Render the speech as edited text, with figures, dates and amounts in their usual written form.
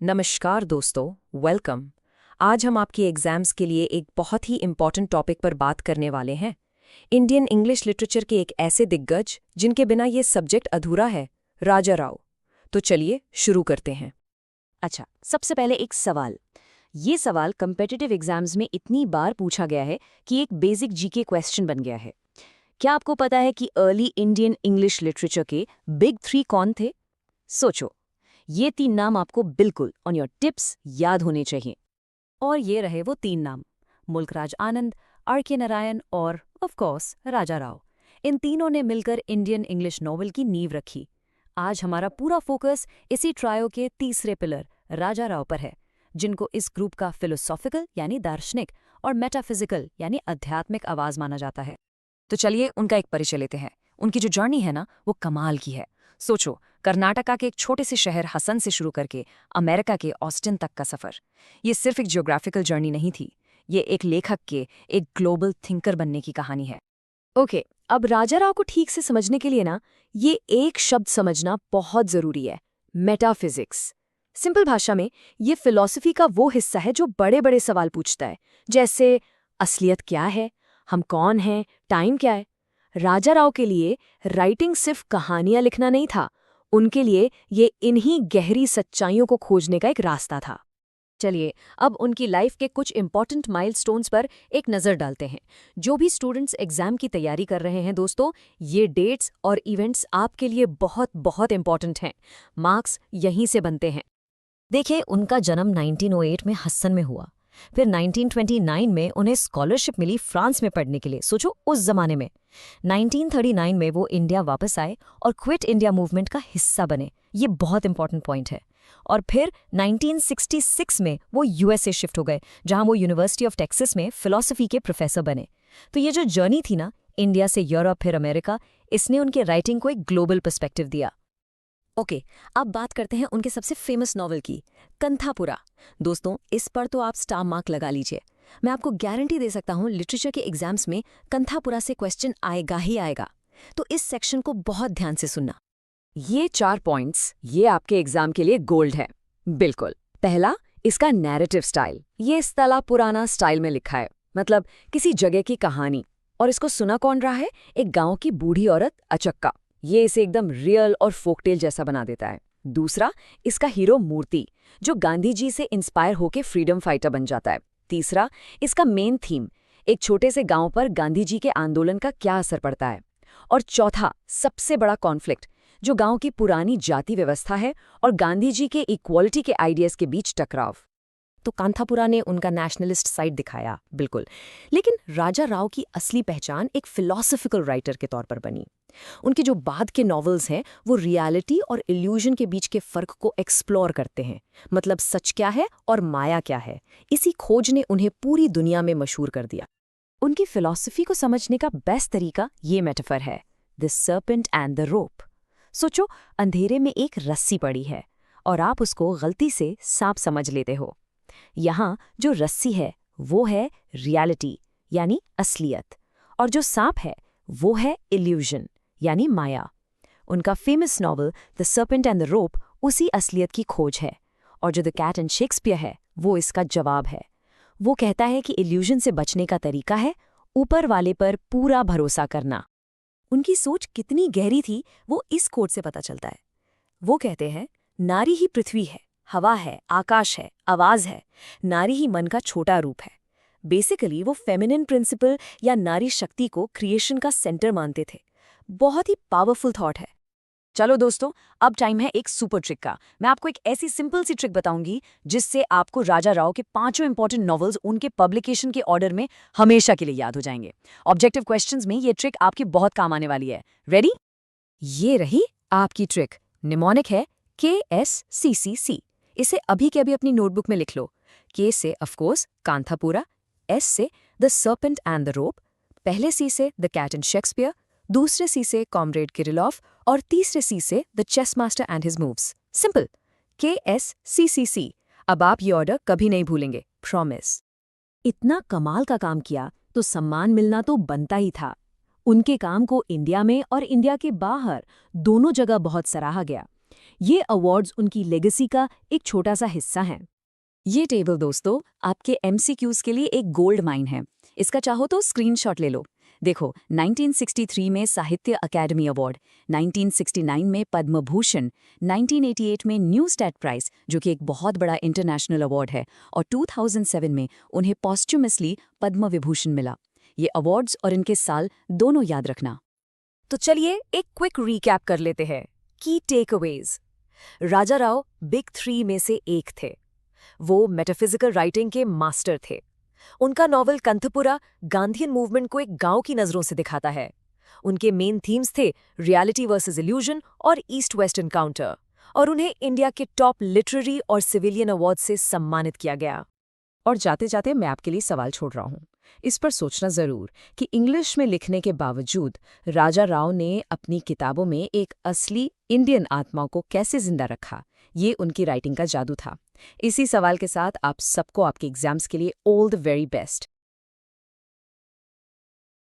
नमस्कार दोस्तों, वेलकम। आज हम आपकी एग्जाम्स के लिए एक बहुत ही इम्पॉर्टेंट टॉपिक पर बात करने वाले हैं। इंडियन इंग्लिश लिटरेचर के एक ऐसे दिग्गज जिनके बिना ये सब्जेक्ट अधूरा है, राजा राव। तो चलिए शुरू करते हैं। अच्छा, सबसे पहले एक सवाल। ये सवाल कम्पिटिटिव एग्जाम्स में इतनी बार पूछा गया है कि एक बेसिक जीके क्वेश्चन बन गया है। क्या आपको पता है कि अर्ली इंडियन इंग्लिश लिटरेचर के बिग 3 कौन थे? सोचो, ये 3 नाम आपको बिल्कुल ऑन योर टिप्स याद होने चाहिए। और ये रहे वो 3 नाम, मुल्कराज आनंद, आर.के. नारायण और ऑफ कोर्स राजा राव। इन तीनों ने मिलकर इंडियन इंग्लिश नॉवल की नींव रखी। आज हमारा पूरा फोकस इसी ट्रायो के तीसरे पिलर राजा राव पर है, जिनको इस ग्रुप का फिलोसॉफिकल यानी दार्शनिक और मेटाफिजिकल यानी आध्यात्मिक आवाज माना जाता है। तो चलिए उनका एक परिचय लेते हैं। उनकी जो जर्नी है ना, वो कमाल की है। सोचो, कर्नाटका के एक छोटे से शहर हसन से शुरू करके अमेरिका के ऑस्टिन तक का सफर। ये सिर्फ एक जियोग्राफिकल जर्नी नहीं थी, ये एक लेखक के एक ग्लोबल थिंकर बनने की कहानी है। ओके, अब राजा राव को ठीक से समझने के लिए ना, ये एक शब्द समझना बहुत जरूरी है, मेटाफिजिक्स। सिंपल भाषा में ये फिलॉसफी का वो हिस्सा है जो बड़े बड़े सवाल पूछता है, जैसे असलियत क्या है, हम कौन हैं, टाइम क्या है। राजा राव के लिए राइटिंग सिर्फ कहानियां लिखना नहीं था, उनके लिए ये इन्हीं गहरी सच्चाइयों को खोजने का एक रास्ता था। चलिए अब उनकी लाइफ के कुछ इंपॉर्टेंट माइलस्टोन्स पर एक नज़र डालते हैं। जो भी स्टूडेंट्स एग्जाम की तैयारी कर रहे हैं दोस्तों, ये डेट्स और इवेंट्स आपके लिए बहुत बहुत इंपॉर्टेंट हैं। मार्क्स यहीं से बनते हैं। देखिए, उनका जन्म 1908 में हसन में हुआ। फिर 1929 में उन्हें स्कॉलरशिप मिली फ्रांस में पढ़ने के लिए। सोचो उस जमाने में। 1939 में वो इंडिया वापस आए और क्विट इंडिया मूवमेंट का हिस्सा बने। ये बहुत इंपॉर्टेंट पॉइंट है। और फिर 1966 में वो यूएसए शिफ्ट हो गए, जहां वो यूनिवर्सिटी ऑफ टेक्सास में फिलॉसफी के प्रोफेसर बने। तो ये जो जर्नी थी ना, इंडिया से यूरोप फिर अमेरिका, इसने उनके राइटिंग को एक ग्लोबल पर्सपेक्टिव दिया। ओके, अब बात करते हैं उनके सबसे फेमस नॉवल की, कंथापुरा। दोस्तों, इस पर तो आप स्टार मार्क लगा लीजिए। मैं आपको गारंटी दे सकता हूं, लिटरेचर के एग्जाम्स में कंथापुरा से क्वेश्चन आएगा ही आएगा। तो इस सेक्शन को बहुत ध्यान से सुनना। ये 4 पॉइंट्स ये आपके एग्जाम के लिए गोल्ड है। बिल्कुल। पहला, इसका नैरेटिव स्टाइल। ये स्थला पुराना स्टाइल में लिखा है, मतलब किसी जगह की कहानी। और इसको सुना कौन रहा है? एक गांव की बूढ़ी औरत अचक्का। ये इसे एकदम रियल और फोकटेल जैसा बना देता है। दूसरा, इसका हीरो मूर्ति, जो गांधी जी से इंस्पायर होकर फ्रीडम फाइटर बन जाता है। तीसरा, इसका मेन थीम, एक छोटे से गांव पर गांधी जी के आंदोलन का क्या असर पड़ता है। और चौथा, सबसे बड़ा कॉन्फ्लिक्ट, जो गांव की पुरानी जाति व्यवस्था है और गांधी जी के इक्वालिटी के आइडियाज के बीच टकराव। तो कांथापुरा ने उनका नेशनलिस्ट साइड दिखाया, बिल्कुल। लेकिन राजा राव की असली पहचान एक फिलॉसफिकल राइटर के तौर पर बनी। उनके जो बाद के नॉवेल्स हैं, वो रियलिटी और इल्यूजन के बीच के फर्क को एक्सप्लोर करते हैं। मतलब सच क्या है और माया क्या है, इसी खोज ने उन्हें पूरी दुनिया में मशहूर कर दिया। उनकी फिलॉसफी को समझने का बेस्ट तरीका ये मेटाफर है, the serpent and the rope. सोचो, अंधेरे में एक रस्सी पड़ी है और आप उसको गलती से सांप समझ लेते हो। यहाँ जो रस्सी है वो है रियलिटी यानी असलियत, और जो सांप है वो है इल्यूजन यानी माया। उनका famous novel the serpent and the rope उसी असलियत की खोज है, और जो द कैट एंड शेक्सपियर है वो इसका जवाब है। वो कहता है कि इल्यूजन से बचने का तरीका है ऊपर वाले पर पूरा भरोसा करना। उनकी सोच कितनी गहरी थी वो इस कोट से पता चलता है। वो कहते हैं, नारी ही पृथ्वी है, हवा है, आकाश है, आवाज है। नारी ही मन का छोटा रूप है। बेसिकली वो फेमिनिन प्रिंसिपल या नारी शक्ति को क्रिएशन का सेंटर मानते थे। बहुत ही पावरफुल थॉट है। चलो दोस्तों, अब टाइम है एक सुपर ट्रिक का। मैं आपको एक ऐसी सिंपल सी ट्रिक बताऊंगी जिससे आपको राजा राव के 5 इंपॉर्टेंट नॉवेल्स उनके पब्लिकेशन के ऑर्डर में हमेशा के लिए याद हो जाएंगे। ऑब्जेक्टिव क्वेश्चंस में ये ट्रिक आपकी बहुत काम आने वाली है। रेडी? ये रही आपकी ट्रिक। निमोनिक है KSCCC। इसे अभी के अभी अपनी नोटबुक में लिख लो। K से ऑफकोर्स कांथापुरा, S से the serpent and the rope, पहले C से द कैट एंड शेक्सपियर, दूसरे C से कॉमरेड किरिलॉफ, और तीसरे C से the chess master and his moves. Simple, KSCCC। अब आप ये ऑर्डर कभी नहीं भूलेंगे, प्रॉमिस। इतना कमाल का काम किया तो सम्मान मिलना तो बनता ही था। उनके काम को इंडिया में और इंडिया के बाहर दोनों जगह बहुत सराहा गया। ये अवार्ड्स उनकी लेगेसी का एक छोटा सा हिस्सा हैं। ये टेबल दोस्तों आपके एमसीक्यूज के लिए एक गोल्ड माइन है। इसका चाहो तो स्क्रीनशॉट ले लो। देखो, 1963 में साहित्य अकेडमी अवार्ड, 1969 में पद्म भूषण, 1988 में न्यू स्टैट प्राइज जो कि एक बहुत बड़ा इंटरनेशनल अवार्ड है, और 2007 में उन्हें पॉस्ट्यूमसली पद्म विभूषण मिला। ये अवार्ड्स और इनके साल दोनों याद रखना। तो चलिए एक क्विक रीकैप कर लेते हैं। की टेकअवेज। राजा राव बिग 3 में से एक थे। वो मेटाफिजिकल राइटिंग के मास्टर थे। उनका नॉवल कंथपुरा गांधीयन मूवमेंट को एक गांव की नजरों से दिखाता है। उनके मेन थीम्स थे रियलिटी वर्सेस इल्यूजन और ईस्ट वेस्ट एनकाउंटर, और उन्हें इंडिया के टॉप लिटरेरी और सिविलियन अवार्ड से सम्मानित किया गया। और जाते जाते मैं आपके लिए सवाल छोड़ रहा हूँ। इस पर सोचना जरूर कि इंग्लिश में लिखने के बावजूद राजा राव ने अपनी किताबों में एक असली इंडियन आत्मा को कैसे जिंदा रखा। ये उनकी राइटिंग का जादू था। इसी सवाल के साथ आप सबको आपके एग्जाम्स के लिए ऑल द वेरी बेस्ट।